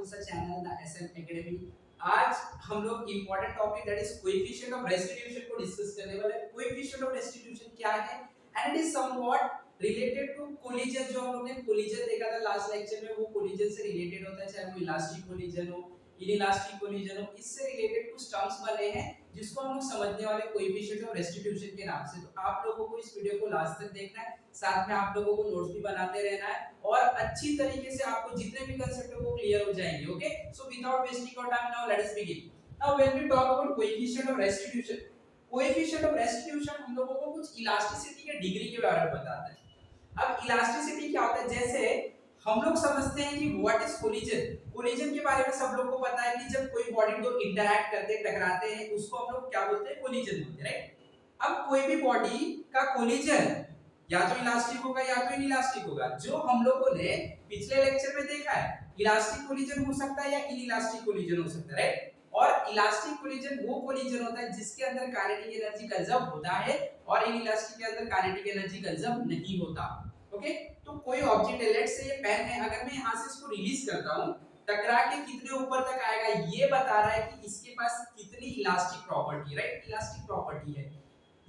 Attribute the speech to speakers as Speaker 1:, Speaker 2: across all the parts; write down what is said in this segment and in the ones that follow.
Speaker 1: To the channel the SM academy. आज हम लोग important topic that is coefficient of restitution को discuss करने वाले हैं। कोएफिशिएंट ऑफ रेस्टिट्यूशन क्या है and it is somewhat related to collision. जो हम लोग ने कोलिजन देखा था लास्ट लेक्चर में, वो कोलिजन से रिलेटेड होता है, चाहे वो इलास्टिक कोलिजन हो, इनइलास्टिक कोलिजन हो, इससे रिलेटेड कुछ टर्म्स बने हैं जिसको हम लोग समझने वाले कोएफिशिएंट ऑफ रेस्टिट्यूशन के नाम से। तो आप लोगों को इस वीडियो को लास्ट तक देखना है, साथ में आप लोगों को नोट्स भी बनाते रहना है और अच्छी तरीके से आपको जितने भी कांसेप्ट है वो क्लियर हो जाएंगे। Okay, so without wasting your time now let us begin. Now when we talk about coefficient of restitution, coefficient of restitution हम लोगों को कुछ इलास्टिसिटी के डिग्री के बारे में बताता है। अब इलास्टिसिटी क्या होता है, जैसे हम लोग समझते हैं कि व्हाट इज कोलिजन। कोलिजन के बारे में सब लोग को पता है कि जब कोई बॉडी दो इंटरैक्ट करते हैं, टकराते हैं, उसको हम लोग क्या बोलते हैं, कोलिजन बोलते हैं, राइट। अब कोई भी बॉडी का कोलिजन या तो इलास्टिक होगा या तो इनइलास्टिक होगा। जो हम लोगों ने पिछले लेक्चर में देखा है, इलास्टिक कोलिजन हो सकता है या इनइलास्टिक कोलिजन हो सकता है, राइट। और इलास्टिक कोलिजन वो कोलिजन होता है जिसके अंदर काइनेटिक एनर्जी कंजर्व होता है और इनइलास्टिक के अंदर काइनेटिक एनर्जी कंजर्व नहीं होता। ओके, तो कोई ऑब्जेक्ट है, लेट्स से ये पेन है, अगर मैं यहां से इसको रिलीज करता हूं, टकरा के कितने ऊपर तक आएगा ये बता रहा है कि इसके पास कितनी elastic property, right, elastic property है।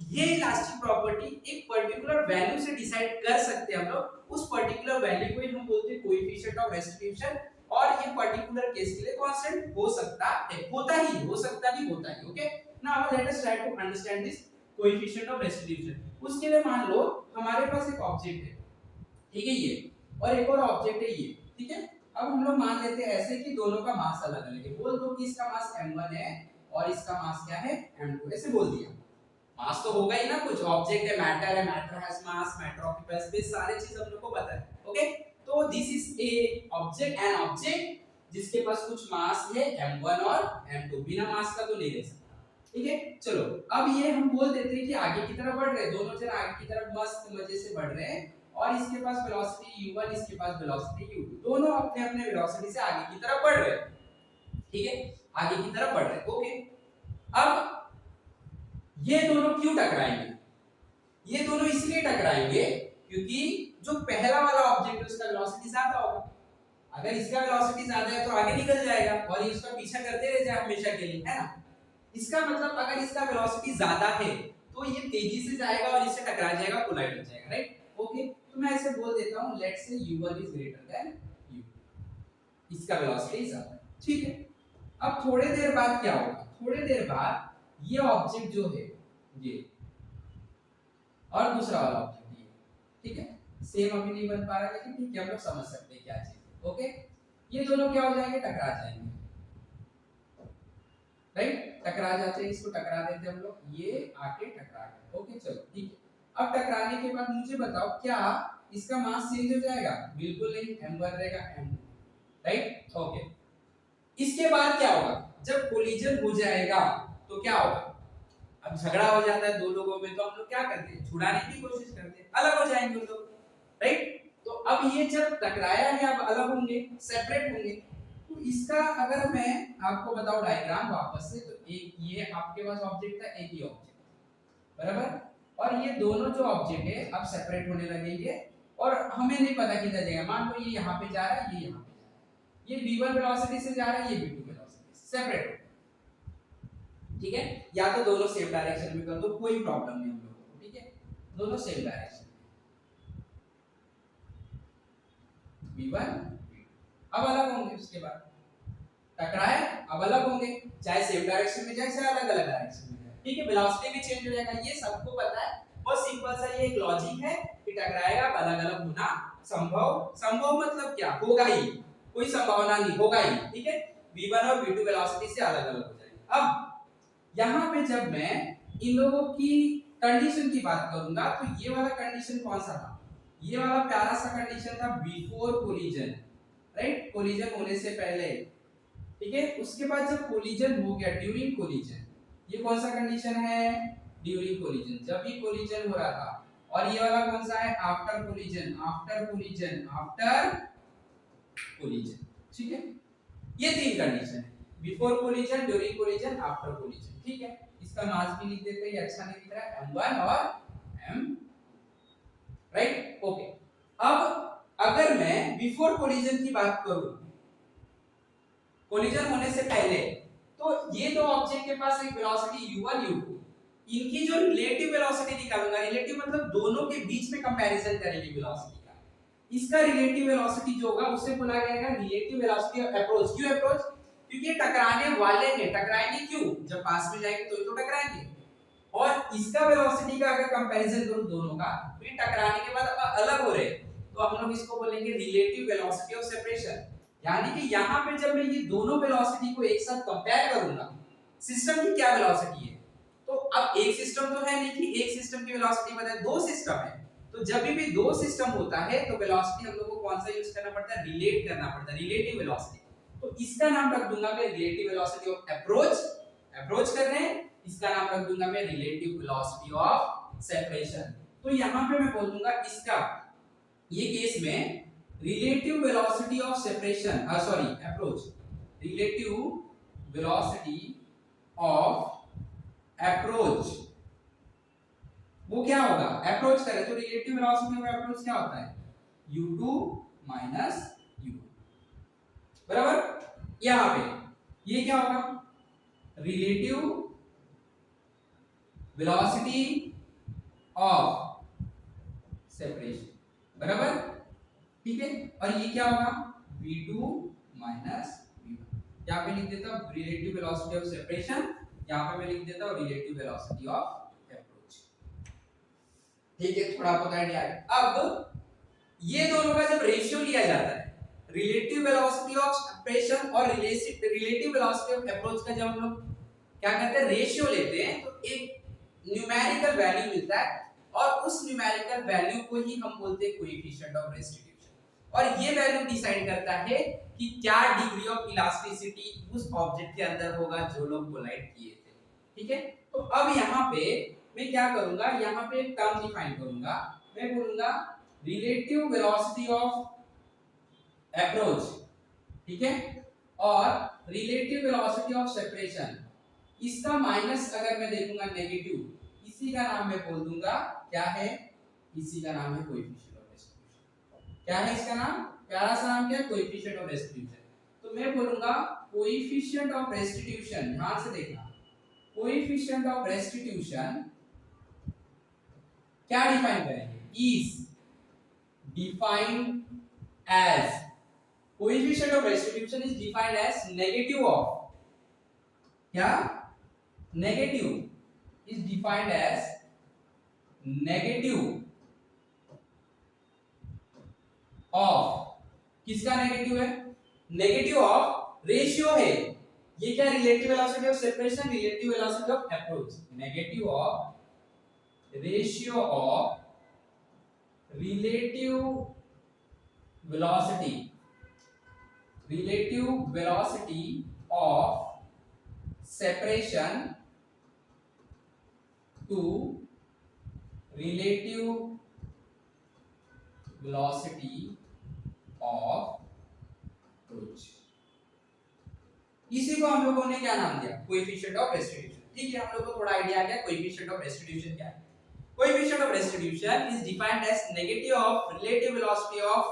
Speaker 1: ये इलास्टिक प्रॉपर्टी एक पर्टिकुलर वैल्यू से डिसाइड कर सकते हैं हम लोग। उस पर्टिकुलर वैल्यू को ही हम बोलते हैं कोएफिशिएंट ऑफ रेस्टिट्यूशन, और ये पर्टिकुलर केस के लिए कांस्टेंट हो सकता है, होता ही, हो सकता भी होता है। Okay, now let us try to understand this coefficient of restitution. उसके लिए मान लो हमारे पास एक ऑब्जेक्ट है, ठीक है, ये, और एक और ऑब्जेक्ट है ये, ठीक है। अब हम लोग मान लेते हैं ऐसे कि दोनों का मास अलग अलग है। बोल दो कि इसका मास m1 है और इसका मास क्या है, m2, ऐसे बोल दिया। मास तो होगा ही ना, कुछ ऑब्जेक्ट है, matter has mass, matter occupies space, सारे चीज हम लोग को पता है। ओके, तो this is a object, an object जिसके पास कुछ मास है m1 और m2, बिना मास का तो नहीं रह सकता, ठीक है। चलो, अब ये हम बोल देते हैं कि आगे की तरफ बढ़ रहे हैं, दोनों जन आगे की तरफ मस्त मजे से बढ़ रहे हैं, और इसके पास वेलोसिटी u1, इसके पास वेलोसिटी u2, दोनों अपने अपने वेलोसिटी से आगे की तरफ बढ़ रहे हैं, ठीक है, आगे की तरफ बढ़ रहे हैं। ओके, अब ये दोनों क्यों टकराएंगे? ये दोनों इसलिए टकराएंगे क्योंकि जो पहला वाला ऑब्जेक्ट है उसका वेलोसिटी ज्यादा होगा। अगर इसका वेलोसिटी ज्यादा है तो आगे निकल जाएगा और ये उसका पीछा करते रह जाए हमेशा के लिए, है ना। इसका मतलब अगर इसका वेलोसिटी ज्यादा है तो ये तेजी से जाएगा और इससे टकरा जाएगा, कोलाइड हो जाएगा, राइट। ओके, तो मैं ऐसे बोल देता हूं, let's say u1 is greater than u, इसका वेलोसिटी ज्यादा है, ठीक है। अब थोड़ी देर बाद क्या होगा, थोड़ी देर बाद ये ऑब्जेक्ट जो है ये और दूसरा वाला ऑब्जेक्ट ये, ठीक है, सेम अभी नहीं बन पा रहा लेकिन ठीक है, हम लोग समझ सकते हैं क्या चीज। ओके, ये दोनों क्या हो जाएंगे, टकरा जाएंगे, राइट, टकरा जाते हैं, इसको टकरा देते हैं हम लोग, ये आके टकरा गए। ओके, चलो ठीक है। अब टकराने के बाद मुझे बताओ क्या इसका मास चेंज हो जाएगा? बिल्कुल नहीं, m1 रहेगा m2, राइट। ओके, इसके बाद क्या होगा, जब कोलिजन हो जाएगा तो क्या होगा, अब झगड़ा हो जाता है दो लोगों में, तो हम लोग क्या करते हैं, छुड़ाने की कोशिश करते हैं, अलग हो जाएंगे हम लोग, राइट। तो अब ये जब टकराया है, अब अलग होंगे, सेपरेट होंगे। तो इसका अगर मैं आपको बताऊं डायग्राम वापस से, तो एक ये आपके पास ऑब्जेक्ट था, एक ही ऑब्जेक्ट, बराबर, और ये दोनों जो ऑब्जेक्ट है अब सेपरेट होने लगेंगे और हमें नहीं पता किधर जाएगा। मान लो ये यहाँ पे जा रहा है, ये यहाँ पे जा रहा है, ये v1 वेलोसिटी से जा रहा है, ये v2 वेलोसिटी से, सेपरेट, ठीक है। या तो दोनों सेम डायरेक्शन में कर दो, कोई प्रॉब्लम नहीं हम लोगों को, ठीक है, दोनों सेम डायरेक्शन, v1 अब अलग होंगे, उसके बाद टकराए अब अलग होंगे, चाहे सेम डायरेक्शन में जाए चाहे अलग अलग डायरेक्शन में जाए, ठीक है, वेलोसिटी भी चेंज हो जाएगा, ये सबको पता है। बस सिंपल सा ये एक लॉजिक है कि टकराएगा अलग अलग होना संभव, संभव मतलब क्या, होगा ही, कोई संभावना नहीं, होगा ही, ठीक है, v1 और v2 वेलोसिटी से अलग अलग हो जाएंगे। अब यहाँ पे जब मैं इन लोगों की कंडीशन की बात करूंगा तो ये वाला कंडीशन कौन सा था, ये वाला प्यारा सा कंडीशन था बिफोर कोलिजन, राइट, कोलिजन होने से पहले, ठीक है। उसके बाद जब कोलिजन हो गया, ड्यूरिंग कोलिजन, ये कौन सा कंडीशन है, ड्यूरिंग कोलिजन, जब भी कोलिजन हो रहा था। और ये वाला कौन सा है, after collision, after collision, after collision, ठीक है। ये तीन कंडीशन है, before collision, during collision, after collision, ठीक है। इसका मास भी लिख देते हैं, अच्छा नहीं दिख रहा है, m1 और m, राइट। ओके, अब अगर मैं बिफोर कोलिजन की बात करूं, कोलिजन होने से पहले, तो ये दो ऑब्जेक्ट के पास एक वेलोसिटी u1 u2, इनकी जो रिलेटिव वेलोसिटी निकालूंगा, रिलेटिव मतलब दोनों के बीच में कंपैरिजन करेंगे वेलोसिटी का, इसका रिलेटिव वेलोसिटी जो होगा उसे बोला जाएगा रिलेटिव वेलोसिटी ऑफ अप्रोच। क्यों अप्रोच? क्योंकि ये टकराने वाले हैं, टकराएंगे क्यों? जब पास में जाएंगे तो टकराएंगे। और इसका वेलोसिटी का अगर कंपैरिजन करूं दोनों का, तो ये टकराने के बाद अलग हो रहे हैं, तो हम लोग इसको बोलेंगे रिलेटिव वेलोसिटी ऑफ सेपरेशन। यानी कि यहाँ पे जब मैं ये दोनों वेलोसिटी को एक साथ कंपेयर करूंगा, सिस्टम की क्या वेलोसिटी है, तो अब एक सिस्टम तो है नहीं कि एक सिस्टम की वेलोसिटी पता है, दो सिस्टम है, तो जब भी दो सिस्टम होता है तो वेलोसिटी हम लोग को कौन सा यूज करना पड़ता है? रिलेट करना पड़ता है, रिलेटिव वेलोसिटी। तो इसका नाम रख दूंगा मैं relative velocity of approach, approach कर रहे हैं, इसका नाम रख दूंगा मैं रिलेटिव वेलोसिटी ऑफ सेपरेशन। तो यहां पे मैं बोल दूंगा इसका, ये केस में relative velocity of separation, sorry approach, relative velocity of approach, वो क्या होगा? अप्रोच करें तो रिलेटिव वेलोसिटी ऑफ अप्रोच क्या होता है? u2 माइनस u1, बराबर। यहां पे ये क्या होगा? रिलेटिव वेलोसिटी ऑफ सेपरेशन, बराबर, ठीक है। और ये क्या होगा? v2 minus v1। यहाँ पे लिख देता हूँ रिलेटिव वेलोसिटी ऑफ सेपरेशन, यहाँ पे मैं लिख देता हूँ रिलेटिव वेलोसिटी ऑफ अप्रोच, ठीक है। थोड़ा बहुत आइडिया आया। अब ये दोनों का जब रेशियो लिया जाता है, रिलेटिव वेलोसिटी ऑफ सेपरेशन और रिलेटिव वेलोसिटी ऑफ अप्रोच का जब हम लोग क्या करते हैं, रेशियो लेते हैं, तो एक न्यूमेरिकल वैल्यू मिलता है, और उस न्यूमेरिकल वैल्यू को ही हम बोलते हैं कोएफिशिएंट ऑफ रेस्टिट्यूशन। और ये वैल्यू डिसाइड करता है कि क्या डिग्री ऑफ इलास्टिसिटी उस ऑब्जेक्ट के अंदर होगा जो लोग कोलाइड किए थे, ठीक है। तो अब यहाँ पे मैं क्या करूंगा, यहाँ पे एक टर्म डिफाइन करूंगा, मैं बोलूंगा रिलेटिव वेलोसिटी ऑफ अप्रोच, ठीक है, और रिलेटिव वेलोसिटी ऑफ सेपरेशन, इसका माइनस अगर मैं देखूंगा नेगेटिव, इसी का नाम मैं बोल दूंगा क्या है? इसी का नाम है कोएफिशिएंट ऑफ रेस्टिट्यूशन। क्या है इसका नाम? प्यारा सा नाम क्या है? Coefficient of restitution. तो मैं बोलूंगा कोएफिशिएंट ऑफ रेस्टिट्यूशन, ध्यान से देखना, कोएफिशिएंट ऑफ रेस्टिट्यूशन क्या डिफाइन करेंगे? Is defined as, coefficient of restitution is defined as negative of, क्या? Negative is defined as negative of, किसका नेगेटिव है? नेगेटिव ऑफ रेशियो है, ये क्या? Relative velocity of separation, relative velocity of approach, negative of ratio of relative velocity, relative velocity of separation to relative velocity of approach. इसी को हम लोगों ने क्या नाम दिया? कोएफिशिएंट ऑफ रेस्टिट्यूशन, ठीक है। हम लोग को थोड़ा आइडिया आ गया कोएफिशिएंट ऑफ रेस्टिट्यूशन क्या है। Coefficient of restitution is defined as negative of relative velocity of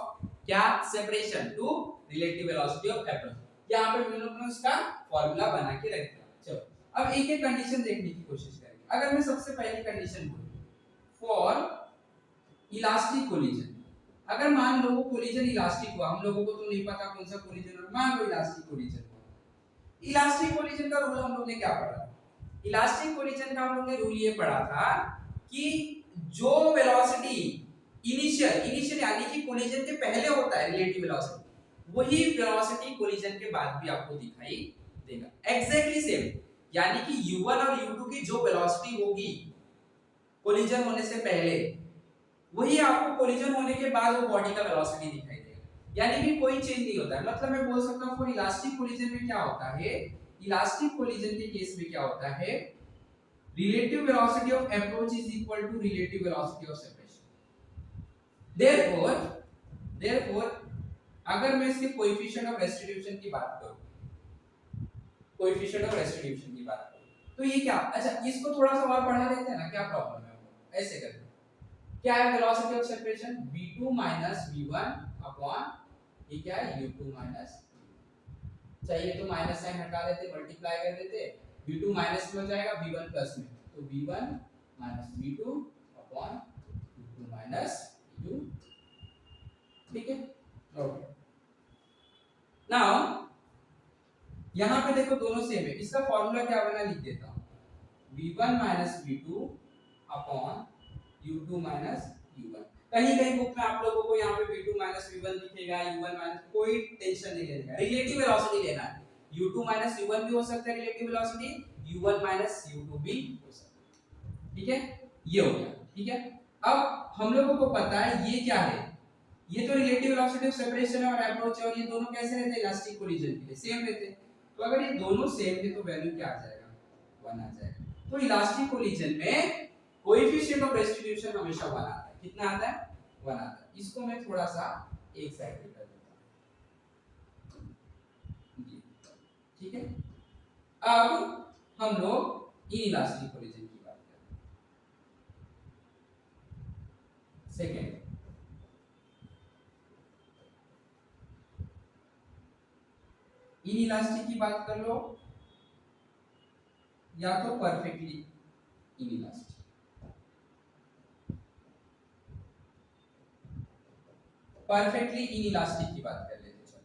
Speaker 1: क्या? Separation to relative velocity of approach. यहां पे हम लोग ने उसका फार्मूला बना के रख दिया। चलो अब एक एक कंडीशन देखने की कोशिश करेंगे। अगर मैं सबसे पहली कंडीशन बोलूं फॉर इलास्टिक कोलिजन, अगर मान लो वो कोलिजन इलास्टिक हुआ, हम लोगों को तो नहीं पता कौन सा कोलिजन है, मान लो इलास्टिक कोलिजन हुआ। इलास्टिक कोलिजन का रूल हम लोग ने क्या पढ़ा? इलास्टिक कोलिजन का हम लोग ने रूल ये पढ़ा था कि जो वेलोसिटी इनिशियल यानी कि कोलिजन के पहले होता है रिलेटिव वेलोसिटी, वही वेलोसिटी कोलिजन के बाद भी आपको दिखाई देगा, एग्जैक्टली सेम। यानी कि u1 और u2 की जो वेलोसिटी होगी कोलिजन होने से पहले, वही आपको कोलिजन होने के बाद वो बॉडी का वेलोसिटी दिखाई देगा, यानी कि कोई चेंज नहीं होता है। मतलब मैं बोल सकता हूं फॉर इलास्टिक कोलिजन में क्या होता है, इलास्टिक कोलिजन के केस में क्या होता है, relative velocity of approach is equal to relative velocity of separation। therefore अगर मैं इसके कोएफिशिएंट ऑफ रेस्टिट्यूशन की बात करूं, कोएफिशिएंट ऑफ रेस्टिट्यूशन की बात करूं, तो ये क्या? अच्छा इसको थोड़ा सा और बढ़ा देते हैं ना, क्या प्रॉब्लम है? ऐसे करते हैं, क्या है velocity of separation? v2 v1 upon ये क्या है? u2 v1। चाहिए तो माइनस साइन हटा देते, मल्टीप्लाई कर देते, v2 माइनस में हो जाएगा v1 प्लस में, तो v1 minus v2 upon v2 minus v2, ठीक है। ओके, नाउ यहाँ पे देखो दोनों सेम है, इसका फॉर्मूला क्या बना लिख देता हूँ, v1 minus v2 upon u2 minus u1। कहीं कहीं बुक में आप लोगों को यहाँ पे v2 माइनस v1 दिखेगा, u1 माइनस, कोई टेंशन नहीं लेना, रिलेटिव वेलोसिटी लेना है, u2 माइनस u1 भी हो सकता है relative velocity, u1 minus u2 भी हो सकता है, ठीक है, ये हो गया, ठीक है। अब हम लोगों को पता है ये क्या है, ये तो रिलेटिव वेलोसिटी ऑफ सेपरेशन और अप्रोच है, और ये दोनों कैसे रहते हैं, इलास्टिक कोलिजन के लिए सेम रहते हैं, तो अगर ये दोनों सेम है तो वैल्यू क्या आ जाएगा, 1 आ जाएगा। तो इलास्टिक कोलिजन में कोएफिशिएंट ऑफ रेस्टिट्यूशन हमेशा 1 आता है, कितना आता है, 1 आता है। इसको मैं थोड़ा सा एक साइड पे कर देता हूं, ठीक है। अब हम लोग इलास्टिक कोलिजन की बात करें, सेकंड इनइलास्टिक की बात कर लो, या तो परफेक्टली इनइलास्टिक। परफेक्टली इनइलास्टिक की बात कर लेते हैं।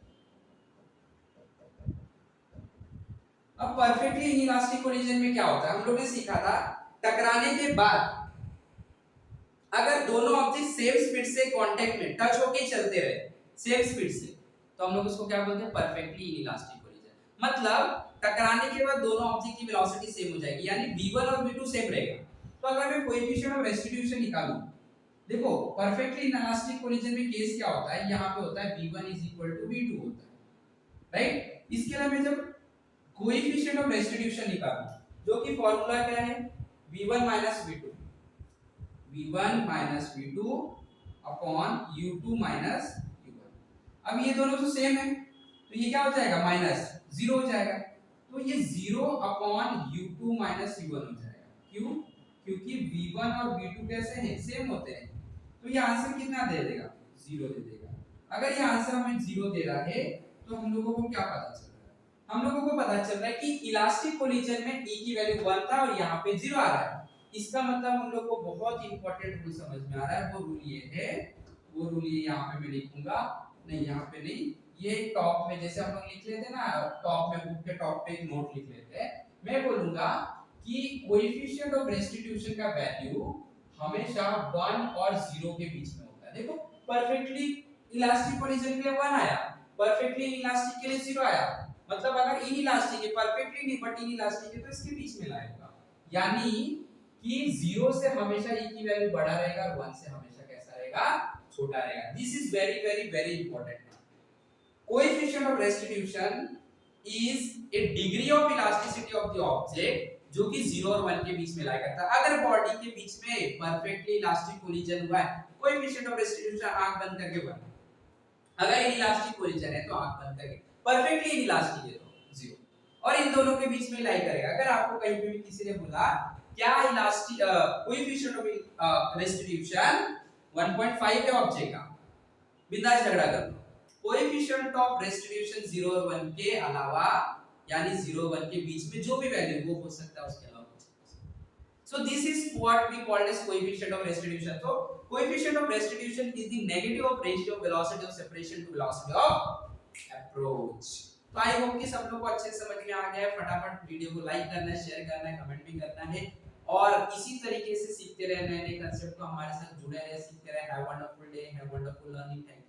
Speaker 1: अब परफेक्टली इनइलास्टिक कोलिजन में क्या होता है, हम लोगों ने सीखा था टकराने के बाद अगर दोनों ऑब्जेक्ट सेम स्पीड से कांटेक्ट में टच होके चलते रहे सेम स्पीड से, तो हम लोग उसको क्या बोलते हैं, परफेक्टली इनइलास्टिक कोलिजन। मतलब टकराने के बाद दोनों ऑब्जेक्ट की वेलोसिटी सेम हो जाएगी, यानी v1 और v2 सेम रहेगा। तो अगर मैं कोएफिशिएंट ऑफ रेस्टिट्यूशन निकालूं, देखो परफेक्टली इनइलास्टिक कोलिजन में केस क्या होता है, यहाँ पे होता है v1 v2 होता है, राइट। इसके अलावा मैं जब कोएफिशिएंट ऑफ रेस्टिट्यूशन निकालूं, जो कि फार्मूला क्या है, v1 v2, v1 v2 upon u2 u1। अब ये दोनों तो सेम है, तो ये क्या हो जाएगा, माइनस 0 हो जाएगा, तो ये 0 अपॉन u2 u1 हो जाएगा। क्यों, क्योंकि v1 और v2 कैसे हैं, सेम होते हैं, तो ये आंसर कितना दे देगा, 0 दे देगा। अगर ये आंसर हमें 0 दे रहा है, तो हम लोगों को क्या पता चल रहा है, हम लोगों को पता चल रहा है कि इलास्टिक कोलिजन में e की वैल्यू 1 था और यहाँ पे 0 आ रहा है। इसका मतलब हम लोग को बहुत इंपॉर्टेंट रूल समझ में आ रहा है, वो रूल ये है, वो रूल ये यहाँ पे मैं लिखूंगा, नहीं यहाँ पे नहीं, ये टॉप में जैसे हम लोग लिख लेते हैं ना, टॉप में बुक के टॉप पे एक नोट लिख लेते हैं, मैं बोलूंगा कि कोएफिशिएंट ऑफ रेस्टिट्यूशन का वैल्यू हमेशा 1 और 0 के बीच में होता है। देखो परफेक्टली इलास्टिक कोलिजन के लिए 1 आया, परफेक्टली इलास्टिक के लिए 0 आया, मतलब अगर इनइलास्टिक है, परफेक्टली नहीं बट इनइलास्टिक है, तो इसके बीच में लाएगा, यानी कि 0 से हमेशा e की वैल्यू बड़ा रहेगा और 1 से हमेशा कैसा रहेगा, छोटा रहेगा। This is very very very important. Coefficient of restitution is a degree of elasticity of the object, जो कि 0 और 1 के बीच में लाया करता है। अगर बॉडी के बीच में परफेक्टली इलास्टिक कोलिजन हुआ है, कोएफिशिएंट ऑफ रेस्टिट्यूशन आंख बंद करके 1, अगर इलास्टिक कोलिजन है तो आंख बंद करके, परफेक्टली इलास्टिक है तो 0, और इन दोनों के बीच में लाई करेगा। अगर आपको कहीं पे भी किसी ने बोला क्या इलास्टिक कोएफिशिएंट ऑफ रेस्टिट्यूशन 1.5 है ऑब्जेक्ट का, बिंदास झगड़ा कर लो, कोएफिशिएंट ऑफ रेस्टिट्यूशन 0 और 1 के अलावा, यानी 0 और 1 के बीच में जो भी वैल्यू वो हो सकता है, उसके अलावा कुछ नहीं। So this is what we call as coefficient of restitution. So coefficient of restitution is the negative of ratio of velocity of separation to velocity of approach. तो आई होप कि सब लोग को अच्छे से समझ में आ गया है। फटाफट वीडियो को लाइक करना है, शेयर करना है, कमेंट भी करना है, और इसी तरीके से सीखते रहे, नए नए कंसेप्ट को हमारे साथ जुड़े रहे, सीखते रहे। Have wonderful day, have wonderful learning. Thank you.